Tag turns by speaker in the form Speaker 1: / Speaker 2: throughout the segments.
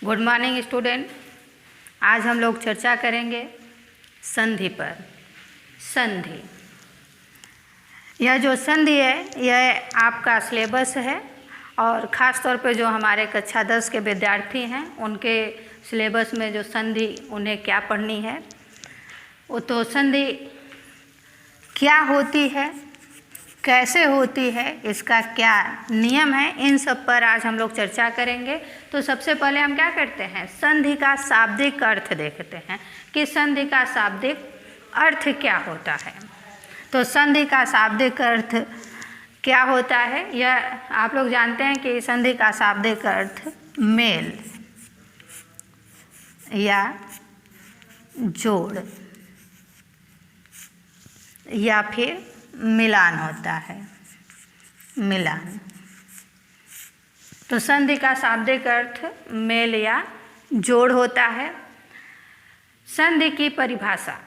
Speaker 1: Good morning student. आज हम लोग चर्चा करेंगे संधि पर। संधि, यह जो संधि है यह आपका सिलेबस है और ख़ास तौर पे जो हमारे कक्षा 10 के विद्यार्थी हैं उनके सिलेबस में जो संधि उन्हें क्या पढ़नी है, वो तो संधि क्या होती है, कैसे होती है, इसका क्या नियम है, इन सब पर आज हम लोग चर्चा करेंगे। तो सबसे पहले हम क्या करते हैं, संधि का शाब्दिक अर्थ देखते हैं कि संधि का शाब्दिक अर्थ क्या होता है। तो संधि का शाब्दिक अर्थ क्या होता है, यह आप लोग जानते हैं कि संधि का शाब्दिक अर्थ मेल या जोड़ या फिर मिलान होता है, मिलान। तो संधि का शाब्दिक अर्थ मेल या जोड़ होता है। संधि की परिभाषा,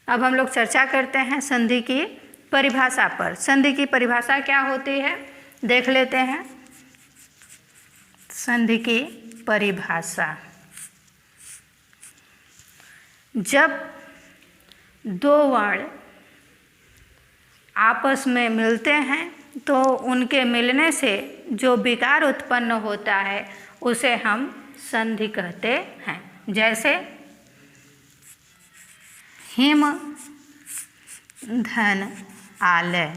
Speaker 1: अब हम लोग चर्चा करते हैं संधि की परिभाषा पर। संधि की परिभाषा क्या होती है देख लेते हैं। संधि की परिभाषा, जब दो वर्ण आपस में मिलते हैं तो उनके मिलने से जो विकार उत्पन्न होता है उसे हम संधि कहते हैं। जैसे हिम धन आलय।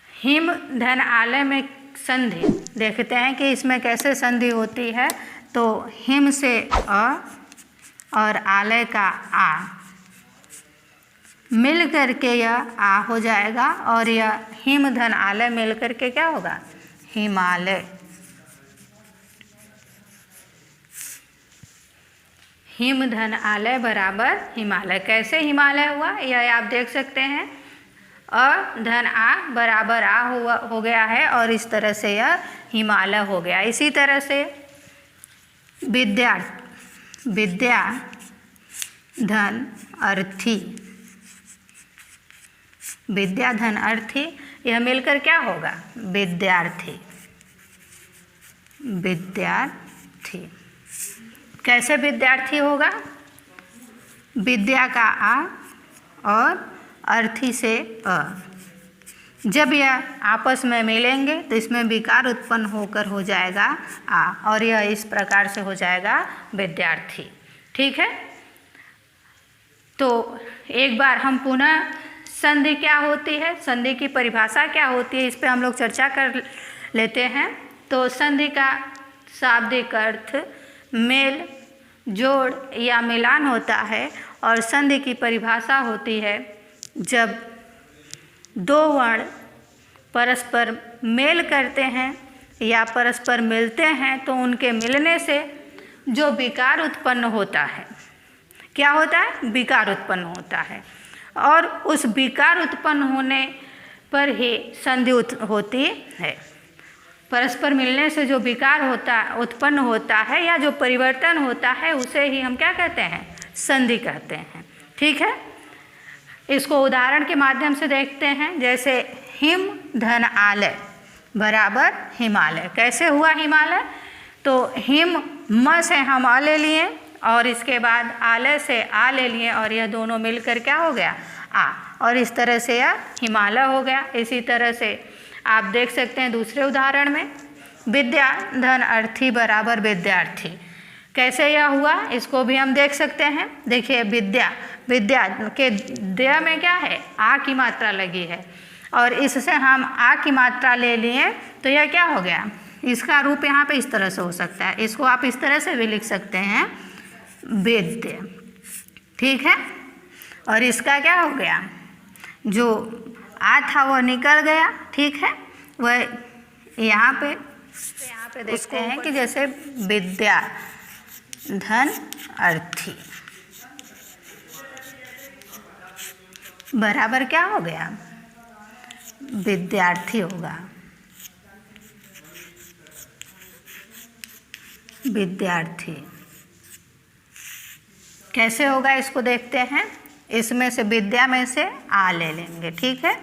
Speaker 1: हिम धन आलय में संधि देखते हैं कि इसमें कैसे संधि होती है। तो हिम से अ और आलय का आ मिल करके यह आ हो जाएगा और यह हिम धन आलय मिल करके क्या होगा, हिमालय। हिम धन आलय बराबर हिमालय। कैसे हिमालय हुआ यह आप देख सकते हैं। अ धन आ बराबर आ हो गया है और इस तरह से यह हिमालय हो गया। इसी तरह से विद्या, विद्या धन अर्थी, विद्या धन अर्थी, यह मिलकर क्या होगा, विद्यार्थी। विद्यार्थी कैसे विद्यार्थी होगा, विद्या का आ और अर्थी से अ। जब यह आपस में मिलेंगे तो इसमें विकार उत्पन्न होकर हो जाएगा आ और यह इस प्रकार से हो जाएगा विद्यार्थी। ठीक है। तो एक बार हम पुनः संधि क्या होती है, संधि की परिभाषा क्या होती है, इस पे हम लोग चर्चा कर लेते हैं। तो संधि का शाब्दिक अर्थ मेल, जोड़ या मिलान होता है और संधि की परिभाषा होती है जब दो वर्ण परस्पर मेल करते हैं या परस्पर मिलते हैं तो उनके मिलने से जो विकार उत्पन्न होता है, क्या होता है, विकार उत्पन्न होता है और उस विकार उत्पन्न होने पर ही संधि होती है। परस्पर मिलने से जो विकार उत्पन्न होता है या जो परिवर्तन होता है उसे ही हम क्या कहते हैं, संधि कहते हैं। ठीक है। इसको उदाहरण के माध्यम से देखते हैं। जैसे हिम धन आलय बराबर हिमालय। कैसे हुआ हिमालय, तो हिम म से हम आ ले लिए और इसके बाद आलय से आ ले लिए और यह दोनों मिलकर क्या हो गया, आ, और इस तरह से यह हिमालय हो गया। इसी तरह से आप देख सकते हैं दूसरे उदाहरण में, विद्या धन अर्थी बराबर विद्यार्थी। कैसे यह हुआ इसको भी हम देख सकते हैं। देखिए विद्या, विद्या के द्या में क्या है, आ की मात्रा लगी है और इससे हम आ की मात्रा ले लिए तो यह क्या हो गया, इसका रूप यहाँ पे इस तरह से हो सकता है। इसको आप इस तरह से भी लिख सकते हैं, वेद्य। ठीक है। और इसका क्या हो गया, जो आ था वो निकल गया। ठीक है। वह यहाँ पे देखते हैं कि जैसे विद्या धन अर्थी बराबर क्या हो गया, विद्यार्थी होगा। विद्यार्थी कैसे होगा इसको देखते हैं। इसमें से विद्या में से आ ले लेंगे। ठीक है।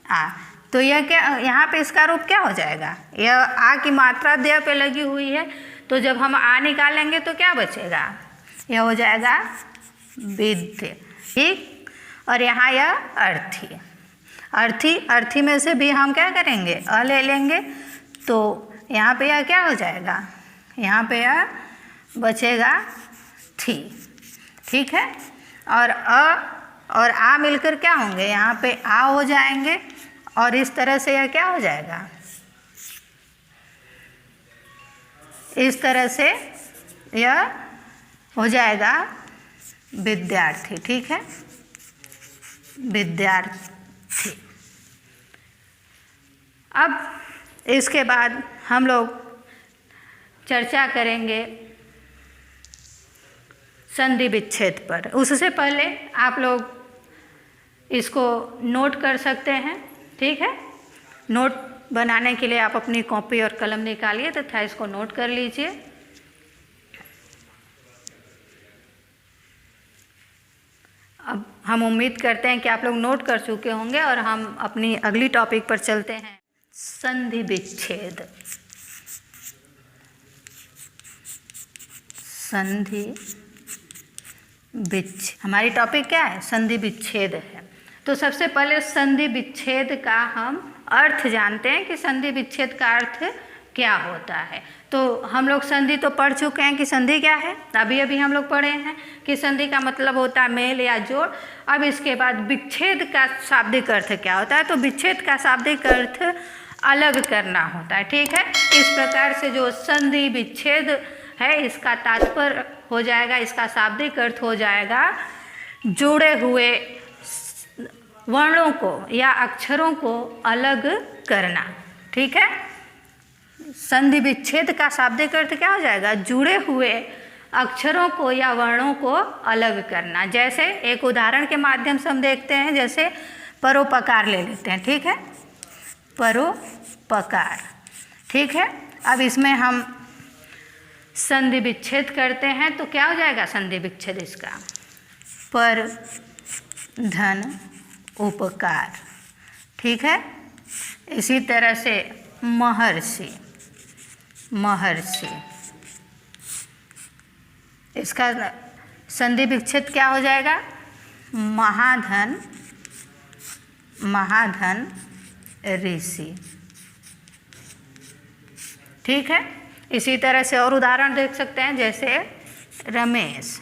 Speaker 1: आ तो यह क्या, यहाँ पे इसका रूप क्या हो जाएगा, यह आ की मात्रा देह पे लगी हुई है, तो जब हम आ निकालेंगे तो क्या बचेगा, यह हो जाएगा विद्य, ठीक। और यहाँ यह अर्थी, अर्थी, अर्थी में से भी हम क्या करेंगे, अ ले लेंगे, तो यहाँ पे यह क्या हो जाएगा, यहाँ पे यह बचेगा थी, ठीक है। और अ और आ मिलकर क्या होंगे, यहाँ पे आ हो जाएंगे, और इस तरह से यह क्या हो जाएगा, इस तरह से यह हो जाएगा विद्यार्थी, ठीक है, विद्यार्थी। अब इसके बाद हम लोग चर्चा करेंगे संधि विच्छेद पर। उससे पहले आप लोग इसको नोट कर सकते हैं, ठीक है। नोट बनाने के लिए आप अपनी कॉपी और कलम निकालिए तथा इसको नोट कर लीजिए। अब हम उम्मीद करते हैं कि आप लोग नोट कर चुके होंगे और हम अपनी अगली टॉपिक पर चलते हैं, संधि विच्छेद। संधि विच्छेद, हमारी टॉपिक क्या है, संधि विच्छेद है। तो सबसे पहले संधि विच्छेद का हम अर्थ जानते हैं कि संधि विच्छेद का अर्थ क्या होता है। तो हम लोग संधि तो पढ़ चुके हैं कि संधि क्या है, अभी अभी हम लोग पढ़े हैं कि संधि का मतलब होता है मेल या जोड़। अब इसके बाद विच्छेद का शाब्दिक अर्थ क्या होता है, तो विच्छेद का शाब्दिक अर्थ अलग करना होता है, ठीक है। इस प्रकार से जो संधि विच्छेद है इसका तात्पर्य हो जाएगा, इसका शाब्दिक अर्थ हो जाएगा जुड़े हुए वर्णों को या अक्षरों को अलग करना, ठीक है। संधि विच्छेद का शाब्दिक अर्थ क्या हो जाएगा, जुड़े हुए अक्षरों को या वर्णों को अलग करना। जैसे एक उदाहरण के माध्यम से हम देखते हैं, जैसे परोपकार ले लेते हैं, ठीक है, परोपकार, ठीक है। अब इसमें हम संधि विच्छेद करते हैं तो क्या हो जाएगा संधि विच्छेद इसका, पर धन उपकार, ठीक है। इसी तरह से महर्षि, महर्षि, इसका संधि विच्छेद क्या हो जाएगा, महाधन, महाधन ऋषि, ठीक है। इसी तरह से और उदाहरण देख सकते हैं, जैसे रमेश,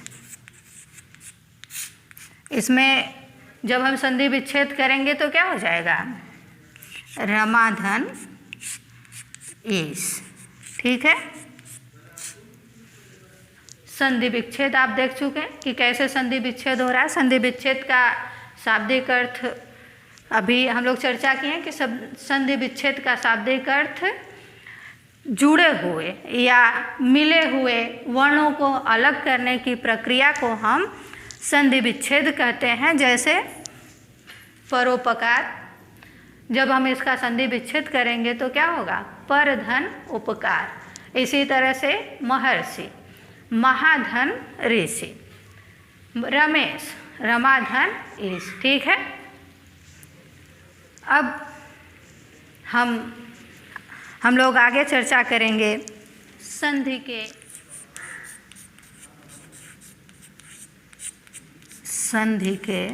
Speaker 1: इसमें जब हम संधि विच्छेद करेंगे तो क्या हो जाएगा, रमाधन ईश, ठीक है। संधि विच्छेद आप देख चुके हैं कि कैसे संधि विच्छेद हो रहा है। संधि विच्छेद का शाब्दिक अर्थ अभी हम लोग चर्चा किए हैं कि संधि विच्छेद का शाब्दिक अर्थ जुड़े हुए या मिले हुए वर्णों को अलग करने की प्रक्रिया को हम संधि विच्छेद कहते हैं। जैसे परोपकार, जब हम इसका संधि विच्छेद करेंगे तो क्या होगा, पर धन उपकार। इसी तरह से महर्षि, महाधन ऋषि, रमेश, रमाधन ईश, ठीक है। अब हम लोग आगे चर्चा करेंगे संधि के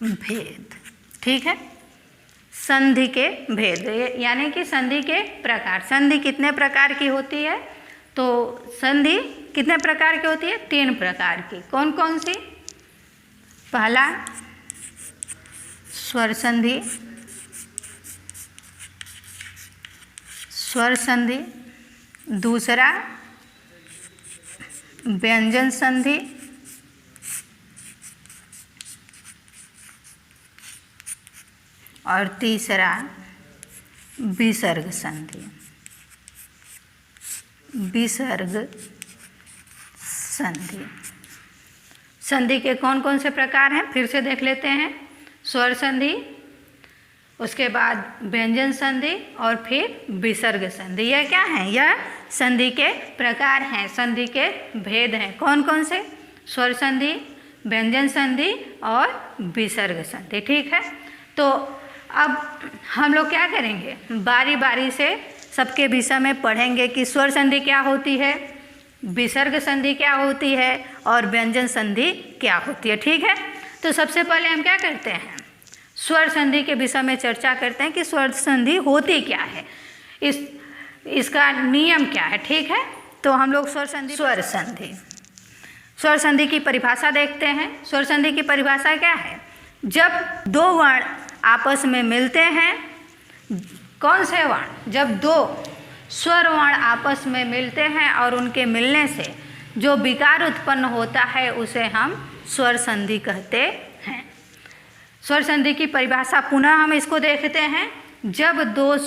Speaker 1: भेद, ठीक है। संधि के भेद यानी कि संधि के प्रकार। संधि कितने प्रकार की होती है, तो संधि कितने प्रकार की होती है, 3 प्रकार की। कौन कौन सी, पहला स्वर संधि, स्वर संधि, दूसरा व्यंजन संधि, और तीसरा विसर्ग संधि। विसर्ग संधि, संधि के कौन कौन से प्रकार हैं फिर से देख लेते हैं। स्वर संधि, उसके बाद व्यंजन संधि और फिर विसर्ग संधि। यह क्या है, यह संधि के प्रकार हैं, संधि के भेद हैं। कौन कौन से, स्वर संधि, व्यंजन संधि और विसर्ग संधि, ठीक है। तो अब हम लोग क्या करेंगे, बारी बारी से सबके विषय में पढ़ेंगे कि स्वर संधि क्या होती है, विसर्ग संधि क्या होती है और व्यंजन संधि क्या होती है। ठीक है, तो सबसे पहले हम क्या करते हैं, स्वर संधि के विषय में चर्चा करते हैं कि स्वर संधि होती क्या है, इसका नियम क्या है। ठीक है, तो हम लोग स्वर संधि की परिभाषा देखते हैं। स्वर संधि की परिभाषा क्या है, जब दो वर्ण आपस में मिलते हैं, कौन से वर्ण, जब दो स्वर वर्ण आपस में मिलते हैं और उनके मिलने से जो विकार उत्पन्न होता है उसे हम स्वर संधि कहते हैं। स्वर संधि की परिभाषा पुनः हम इसको देखते हैं, जब दो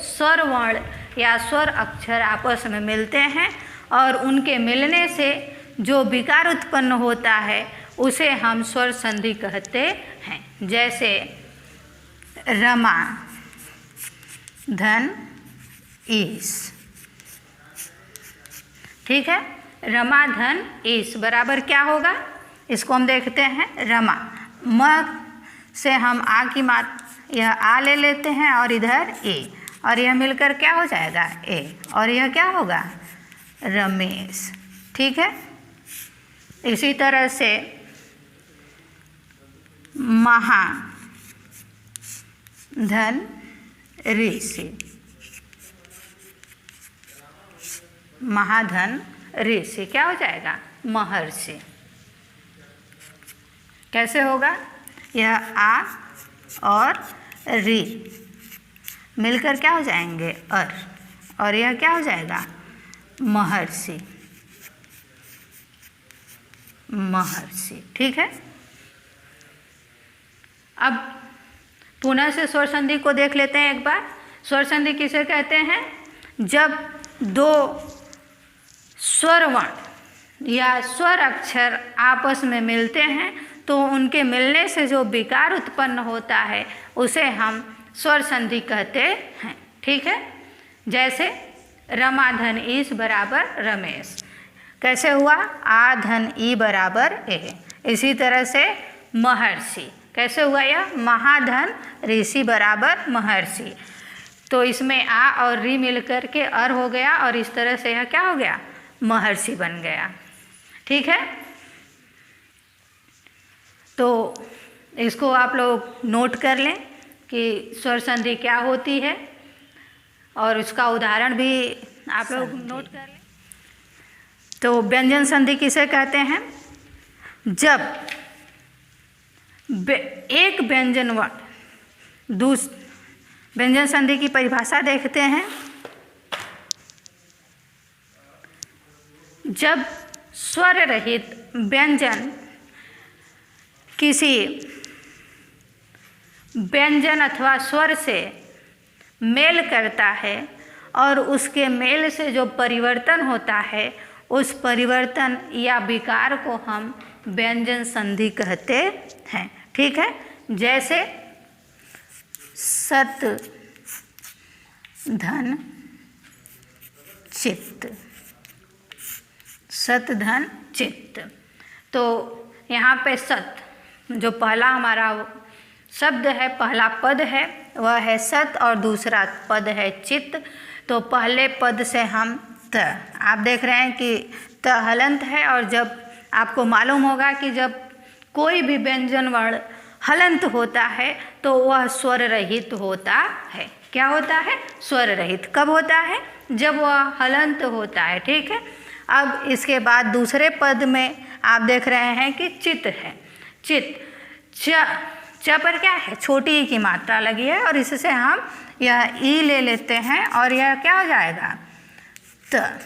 Speaker 1: स्वर वर्ण या स्वर अक्षर आपस में मिलते हैं और उनके मिलने से जो विकार उत्पन्न होता है उसे हम स्वर संधि कहते हैं। जैसे रमा धन ईस। ठीक है, रमा धन ईस बराबर क्या होगा, इसको हम देखते हैं। रमा म से हम आ की मात, यह आ ले लेते हैं और इधर ए, और यह मिलकर क्या हो जाएगा ए, और यह क्या होगा रमेश। ठीक है, इसी तरह से महा धन ऋषि, महाधन ऋषि क्या हो जाएगा महर्षि। कैसे होगा, यह आ और री मिलकर क्या हो जाएंगे अर, और यह क्या हो जाएगा महर्षि। ठीक है, अब पुनः से स्वर संधि को देख लेते हैं एक बार। स्वर संधि किसे कहते हैं, जब दो स्वर वर्ण या स्वर अक्षर आपस में मिलते हैं तो उनके मिलने से जो विकार उत्पन्न होता है उसे हम स्वर संधि कहते हैं। ठीक है, जैसे रमा धन ईस बराबर रमेश, कैसे हुआ आ धन ई बराबर ए। इसी तरह से महर्षि, कैसे हुआ यह महाधन ऋषि बराबर महर्षि। तो इसमें आ और री मिलकर के अर हो गया और इस तरह से यह क्या हो गया महर्षि बन गया। ठीक है, तो इसको आप लोग नोट कर लें कि स्वर संधि क्या होती है और उसका उदाहरण भी आप लोग नोट कर लें। तो व्यंजन संधि किसे कहते हैं, जब एक व्यंजन वर्ण व्यंजन संधि की परिभाषा देखते हैं, जब स्वर रहित व्यंजन किसी व्यंजन अथवा स्वर से मेल करता है और उसके मेल से जो परिवर्तन होता है उस परिवर्तन या विकार को हम व्यंजन संधि कहते हैं। ठीक है, जैसे सत धन चित्त, सत धन चित्त। तो यहाँ पे सत जो पहला हमारा शब्द है, पहला पद है वह है सत और दूसरा पद है चित्त। तो पहले पद से हम त, आप देख रहे हैं कि त हलंत है, और जब आपको मालूम होगा कि जब कोई भी व्यंजन वर्ण हलंत होता है तो वह स्वर रहित होता है। क्या होता है स्वर रहित। कब होता है, जब वह हलंत होता है। ठीक है, अब इसके बाद दूसरे पद में आप देख रहे हैं कि चित्त है। चित्त च पर क्या है छोटी ई की मात्रा लगी है और इससे हम यह ई ले लेते हैं और यह क्या हो जाएगा त।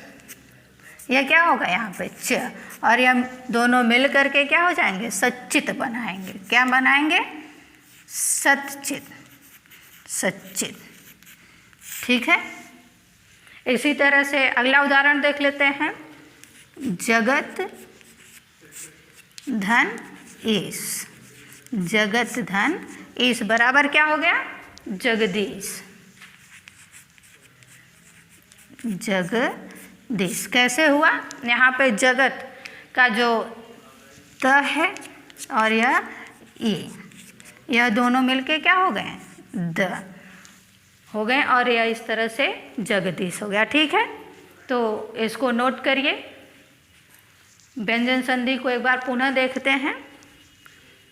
Speaker 1: यह क्या होगा यहाँ पे च, और यह दोनों मिल करके क्या हो जाएंगे सच्चित बनाएंगे। क्या बनाएंगे सच्चित, सच्चित। ठीक है, इसी तरह से अगला उदाहरण देख लेते हैं। जगत धन ईश, जगत धन ईश बराबर क्या हो गया जगदीश, जगदीश। कैसे हुआ, यहाँ पे जगत का जो त है और यह ई, यह दोनों मिलके क्या हो गए, द हो गए, और यह इस तरह से जगदीश हो गया। ठीक है, तो इसको नोट करिए। व्यंजन संधि को एक बार पुनः देखते हैं।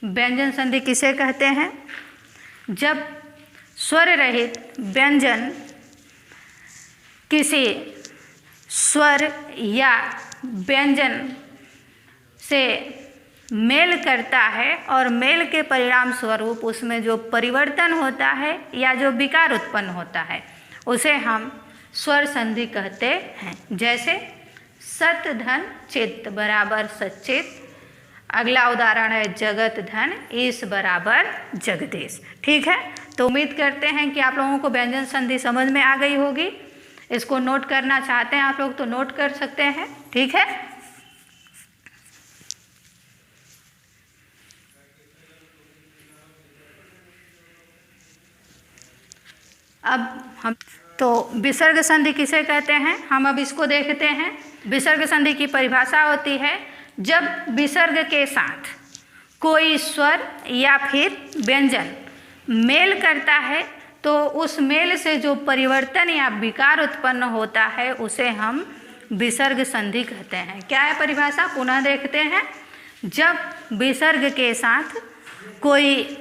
Speaker 1: व्यंजन संधि किसे कहते हैं? जब स्वर रहित व्यंजन किसी स्वर या व्यंजन से मेल करता है और मेल के परिणाम स्वरूप उसमें जो परिवर्तन होता है या जो विकार उत्पन्न होता है उसे हम स्वर संधि कहते हैं। जैसे सत धन चित्त बराबर सच्चित। अगला उदाहरण है जगत धन ईश बराबर जगदीश। ठीक है, तो उम्मीद करते हैं कि आप लोगों को व्यंजन संधि समझ में आ गई होगी। इसको नोट करना चाहते हैं आप लोग तो नोट कर सकते हैं। ठीक है, अब हम तो विसर्ग संधि किसे कहते हैं, हम अब इसको देखते हैं। विसर्ग संधि की परिभाषा होती है जब विसर्ग के साथ कोई स्वर या फिर व्यंजन मेल करता है तो उस मेल से जो परिवर्तन या विकार उत्पन्न होता है उसे हम विसर्ग संधि कहते हैं। क्या है परिभाषा, पुनः देखते हैं। जब विसर्ग के साथ कोई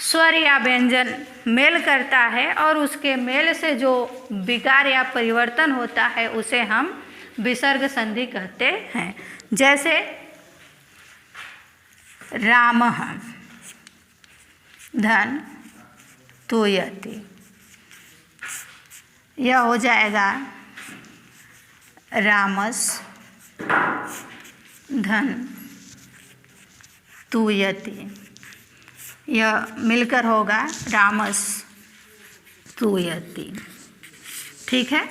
Speaker 1: स्वर या व्यंजन मेल करता है और उसके मेल से जो विकार या परिवर्तन होता है उसे हम विसर्ग संधि कहते हैं। जैसे रामः धन तूयति, यह हो जाएगा रामस धन तूयति, यह मिलकर होगा रामस तूयति। ठीक है,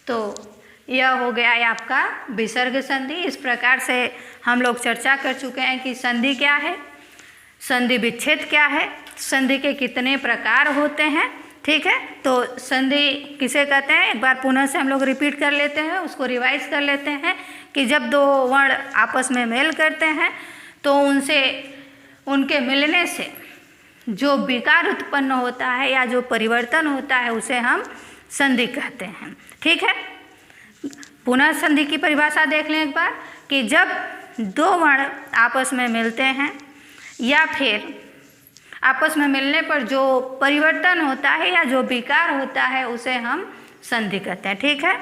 Speaker 1: तो यह हो गया है आपका विसर्ग संधि। इस प्रकार से हम लोग चर्चा कर चुके हैं कि संधि क्या है, संधि विच्छेद क्या है, संधि के कितने प्रकार होते हैं। ठीक है, तो संधि किसे कहते हैं एक बार पुनः से हम लोग रिपीट कर लेते हैं, उसको रिवाइज कर लेते हैं कि जब दो वर्ण आपस में मेल करते हैं तो उनसे उनके मिलने से जो विकार उत्पन्न होता है या जो परिवर्तन होता है उसे हम संधि कहते हैं। ठीक है, पुनः संधि की परिभाषा देख लें एक बार कि जब दो वर्ण आपस में मिलते हैं या फिर आपस में मिलने पर जो परिवर्तन होता है या जो विकार होता है उसे हम संधि कहते हैं। ठीक है,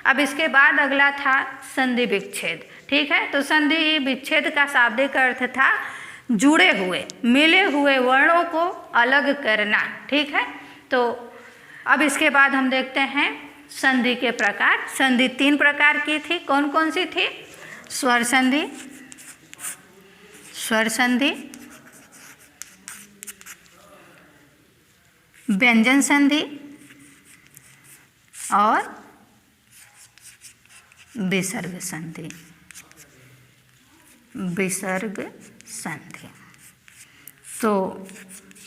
Speaker 1: अब इसके बाद अगला था संधि विच्छेद। ठीक है, तो संधि विच्छेद का शाब्दिक अर्थ था जुड़े हुए मिले हुए वर्णों को अलग करना। ठीक है, तो अब इसके बाद हम देखते हैं संधि के प्रकार। संधि 3 प्रकार की थी, कौन कौन सी थी? स्वर संधि, स्वर संधि, व्यंजन संधि और विसर्ग संधि। विसर्ग संधि, तो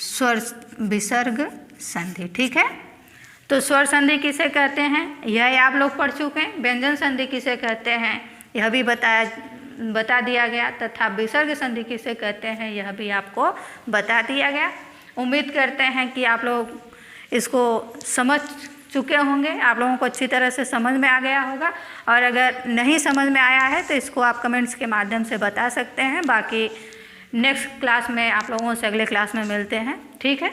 Speaker 1: स्वर विसर्ग संधि। ठीक है, तो स्वर संधि किसे कहते हैं यह आप लोग पढ़ चुके हैं। व्यंजन संधि किसे कहते हैं यह भी बता दिया गया, तथा विसर्ग संधि किसे कहते हैं यह भी आपको बता दिया गया। उम्मीद करते हैं कि आप लोग इसको समझ चुके होंगे, आप लोगों को अच्छी तरह से समझ में आ गया होगा। और अगर नहीं समझ में आया है तो इसको आप कमेंट्स के माध्यम से बता सकते हैं। बाकी नेक्स्ट क्लास में आप लोगों से अगले क्लास में मिलते हैं। ठीक है।